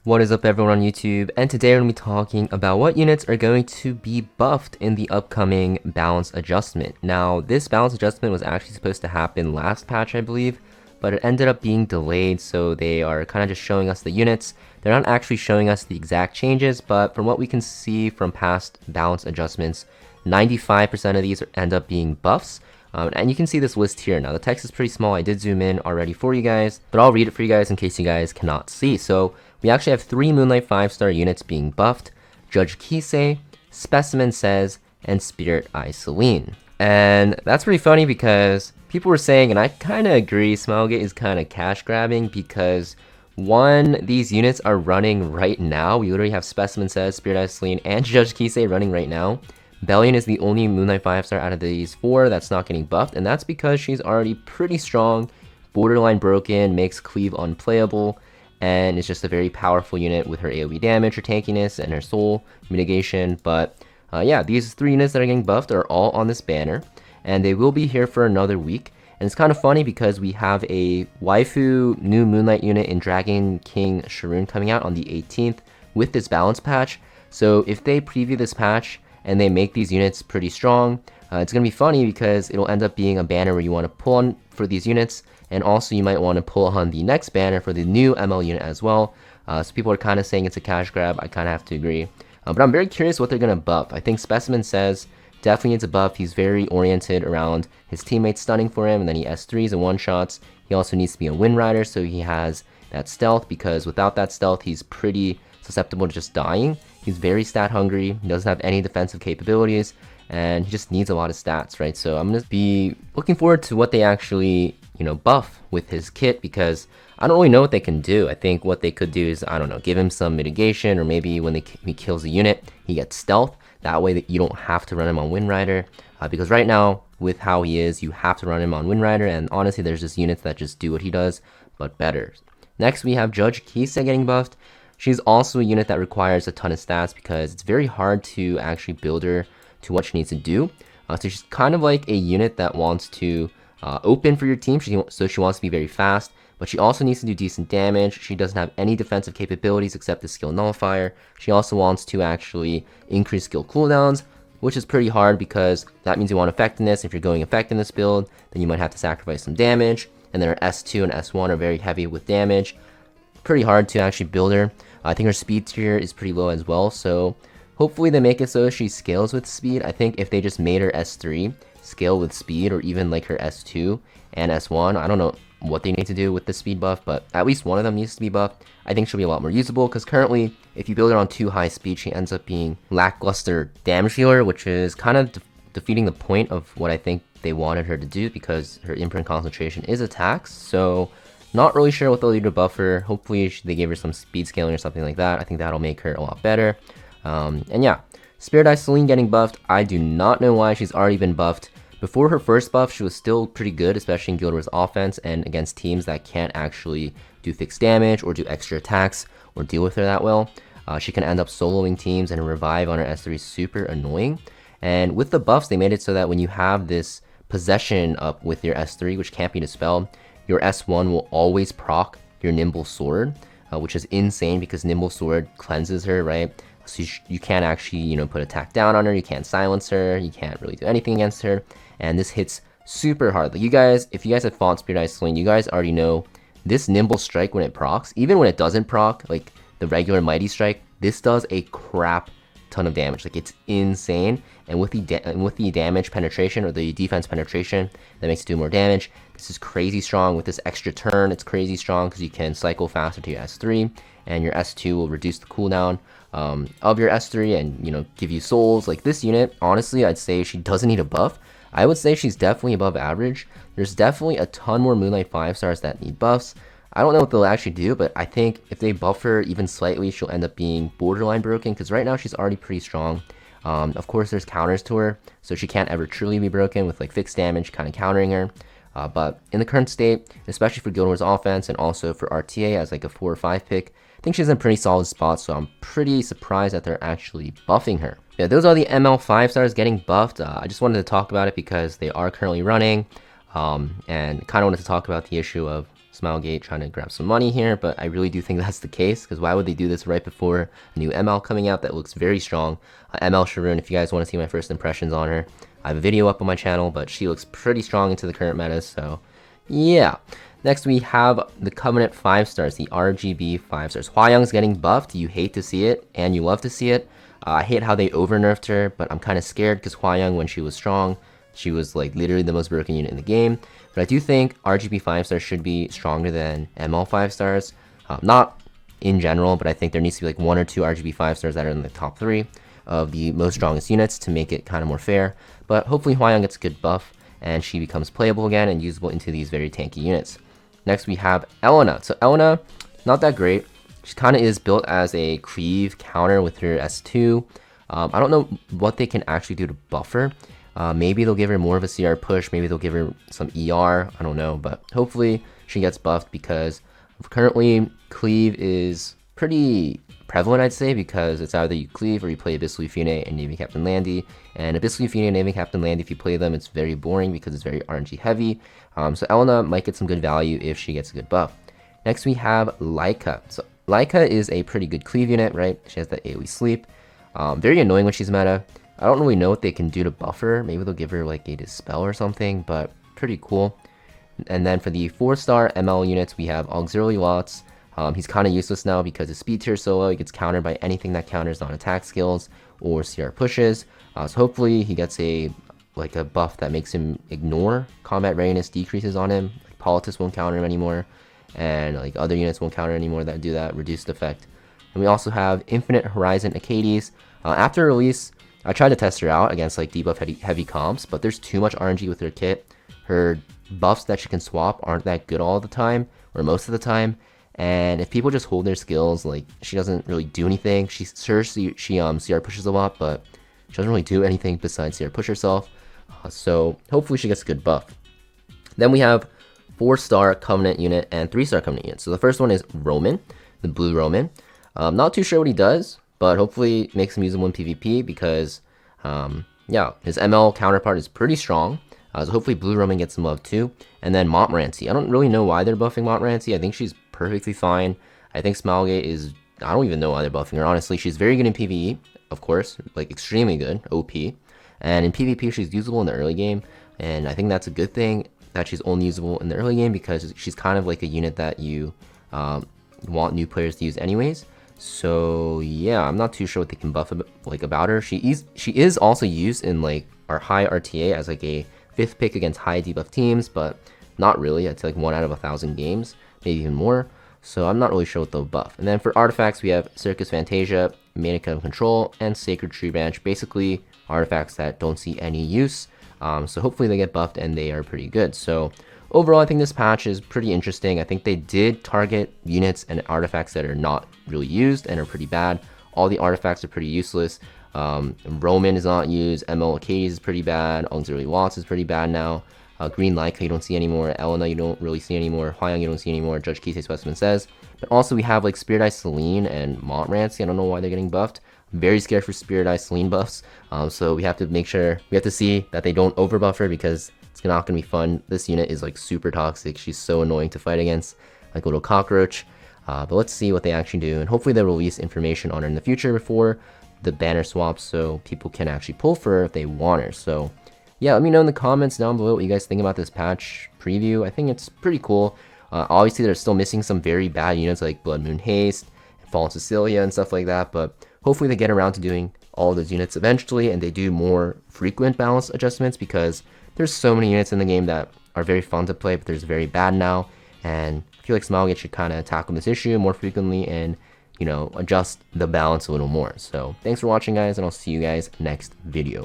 What is up everyone on YouTube, and today we're going to be talking about what units are going to be buffed in the upcoming balance adjustment. Now, this balance adjustment was actually supposed to happen last patch, I believe, but it ended up being delayed, so they are kind of just showing us the units. They're not actually showing us the exact changes, but from what we can see from past balance adjustments, 95% of these end up being buffs. And you can see this list here. Now, the text is pretty small. I did zoom in already for you guys, but I'll read it for you guys in case you guys cannot see. So we actually have 3 Moonlight 5-star units being buffed: Judge Kissa, Specimen Says, and Spirit Eye Celine. And that's pretty funny because people were saying, and I kind of agree, Smilegate is kind of cash grabbing because one, these units are running right now. We literally have Specimen Says, Spirit Eye Celine, and Judge Kissa running right now. Bellion is the only Moonlight 5-star out of these 4 that's not getting buffed, and that's because she's already pretty strong, borderline broken, makes cleave unplayable, and is just a very powerful unit with her AoE damage, her tankiness, and her soul mitigation. But yeah, these 3 units that are getting buffed are all on this banner, and they will be here for another week. And it's kind of funny because we have a waifu new Moonlight unit in Dragon King Sharoon coming out on the 18th with this balance patch. So if they preview this patch and they make these units pretty strong, it's going to be funny because it'll end up being a banner where you want to pull on for these units, and also you might want to pull on the next banner for the new ML unit as well. So people are kind of saying it's a cash grab. I kind of have to agree. But I'm very curious what they're going to buff. I think Specimen Says definitely needs a buff. He's very oriented around his teammates stunning for him, and then he S3s and one-shots. He also needs to be a Wind Rider, so he has that stealth, because without that stealth, he's pretty susceptible to just dying. He's very stat hungry, he doesn't have any defensive capabilities, and he just needs a lot of stats, right? So I'm going to be looking forward to what they actually, buff with his kit, because I don't really know what they can do. I think what they could do is, I don't know, give him some mitigation, or maybe when he kills a unit, he gets stealth. That way that you don't have to run him on Wind Rider, because right now, with how he is, you have to run him on Wind Rider, and honestly, there's just units that just do what he does, but better. Next, we have Judge Kissa getting buffed. She's also a unit that requires a ton of stats because it's very hard to actually build her to what she needs to do. So she's kind of like a unit that wants to open for your team, so she wants to be very fast, but she also needs to do decent damage. She doesn't have any defensive capabilities except the skill nullifier. She also wants to actually increase skill cooldowns, which is pretty hard because that means you want effectiveness. If you're going effectiveness build, then you might have to sacrifice some damage. And then her S2 and S1 are very heavy with damage. Pretty hard to actually build her. I think her speed tier is pretty low as well, so hopefully they make it so she scales with speed. I think if they just made her S3 scale with speed, or even like her S2 and S1, I don't know what they need to do with the speed buff, but at least one of them needs to be buffed. I think she'll be a lot more usable, because currently, if you build her on too high speed, she ends up being lackluster damage dealer, which is kind of defeating the point of what I think they wanted her to do, because her imprint concentration is attacks. So not really sure what they'll do to buff her. Hopefully they gave her some speed scaling or something like that. I think that'll make her a lot better. And yeah, Spirit Eye Celine getting buffed. I do not know why she's already been buffed. Before her first buff, she was still pretty good, especially in Guild Wars offense and against teams that can't actually do fixed damage or do extra attacks or deal with her that well. She can end up soloing teams, and a revive on her S3 is super annoying. And with the buffs, they made it so that when you have this possession up with your S3, which can't be dispelled, your S1 will always proc your Nimble Sword, which is insane because Nimble Sword cleanses her, right? So you can't actually, put attack down on her, you can't silence her, you can't really do anything against her, and this hits super hard. Like, if you guys have fought Spirit Eye Celine, you guys already know this Nimble Strike when it procs, even when it doesn't proc, like the regular Mighty Strike, this does a crap ton of damage. Like, it's insane. And with the damage penetration, or the defense penetration, that makes it do more damage. This is crazy strong. With this extra turn, it's crazy strong because you can cycle faster to your S3, and your S2 will reduce the cooldown of your S3 and give you souls. Like, this unit, honestly, I'd say she doesn't need a buff. I would say she's definitely above average. There's definitely a ton more Moonlight 5-stars that need buffs. I don't know what they'll actually do, but I think if they buff her even slightly, she'll end up being borderline broken, because right now she's already pretty strong. Of course, there's counters to her, so she can't ever truly be broken with like fixed damage kind of countering her. But in the current state, especially for Guild Wars offense and also for RTA as like a 4 or 5 pick, I think she's in a pretty solid spot, so I'm pretty surprised that they're actually buffing her. Yeah, those are the ML 5-stars getting buffed. I just wanted to talk about it because they are currently running, and kind of wanted to talk about the issue of Smilegate trying to grab some money here, but I really do think that's the case, because why would they do this right before a new ML coming out that looks very strong? ML Sharoon, if you guys want to see my first impressions on her, I have a video up on my channel, but she looks pretty strong into the current meta, so yeah. Next we have the Covenant 5 stars, the RGB 5 stars. Hwayoung's getting buffed. You hate to see it, and you love to see it. I hate how they over-nerfed her, but I'm kind of scared because Hwayoung, when she was strong, she was like literally the most broken unit in the game. But I do think RGB 5 stars should be stronger than ML 5 stars. Not in general, but I think there needs to be like 1 or 2 RGB 5 stars that are in the top 3 of the most strongest units to make it kind of more fair. But hopefully Hwayoung gets a good buff and she becomes playable again and usable into these very tanky units. Next we have Elena. So Elena, not that great. She kind of is built as a cleave counter with her S2. I don't know what they can actually do to buff her. Maybe they'll give her more of a CR push, maybe they'll give her some ER, I don't know, but hopefully she gets buffed because currently cleave is pretty prevalent, I'd say, because it's either you cleave or you play Abyssal Yufune and Navy Captain Landy. And Abyssal Yufune and Navy Captain Landy, if you play them, it's very boring because it's very RNG heavy. So Elena might get some good value if she gets a good buff. Next we have Laika. So Laika is a pretty good cleave unit, right? She has that AoE sleep. Very annoying when she's meta. I don't really know what they can do to buff her. Maybe they'll give her like a dispel or something, but pretty cool. And then for the 4-star ML units, we have Auxiliary Watts. He's kind of useless now because his speed tier so low. He gets countered by anything that counters non-attack skills or CR pushes. So hopefully he gets a buff that makes him ignore combat readiness decreases on him. Like Politis won't counter him anymore, and like other units won't counter anymore that do that reduced effect. And we also have Infinite Horizon Acades. After release, I tried to test her out against like debuff heavy comps, but there's too much RNG with her kit. Her buffs that she can swap aren't that good all the time, or most of the time. And if people just hold their skills, like she doesn't really do anything. She CR pushes a lot, but she doesn't really do anything besides CR push herself. So hopefully she gets a good buff. Then we have 4-star Covenant unit and 3-star Covenant unit. So the first one is Roman, the blue Roman. Not too sure what he does, but hopefully it makes him usable in PvP because, yeah, his ML counterpart is pretty strong. So hopefully Blue Roman gets some love too. And then Montmorency. I don't really know why they're buffing Montmorency. I think she's perfectly fine. I think Smilegate is, I don't even know why they're buffing her, honestly. She's very good in PvE, of course, like extremely good, OP. And in PvP, she's usable in the early game. And I think that's a good thing that she's only usable in the early game because she's kind of like a unit that you want new players to use anyways. So yeah, I'm not too sure what they can buff about her. She is also used in like our high RTA as like a 5th pick against high debuff teams, but not really. It's like 1 out of 1,000 games, maybe even more. So I'm not really sure what they'll buff. And then for artifacts, we have Circus Fantasia, Mannequin of Control, and Sacred Tree Branch. Basically artifacts that don't see any use. So hopefully they get buffed and they are pretty good. So overall, I think this patch is pretty interesting. I think they did target units and artifacts that are not really used and are pretty bad. All the artifacts are pretty useless. Roman is not used. ML Acades is pretty bad. Auxiliary Watts is pretty bad now. Green Laika you don't see anymore. Elena you don't really see anymore. Hwayoung you don't see anymore. Judge Kissa Specimen says. But also we have like Spirit Eye Celine and Montmorency. I don't know why they're getting buffed. I'm very scared for Spirit Eye Celine buffs. So we have to make sure, we have to see that they don't overbuff her because it's not going to be fun. This unit is like super toxic. She's so annoying to fight against, like a little cockroach. But let's see what they actually do. And hopefully they'll release information on her in the future before the banner swaps so people can actually pull for her if they want her. So yeah, let me know in the comments down below what you guys think about this patch preview. I think it's pretty cool. Obviously they're still missing some very bad units like Blood Moon Haste, and Fallen Cecilia and stuff like that, but hopefully they get around to doing all of those units eventually and they do more frequent balance adjustments because there's so many units in the game that are very fun to play, but there's very bad now. And I feel like Smilegate should kind of tackle this issue more frequently and, you know, adjust the balance a little more. So thanks for watching, guys, and I'll see you guys next video.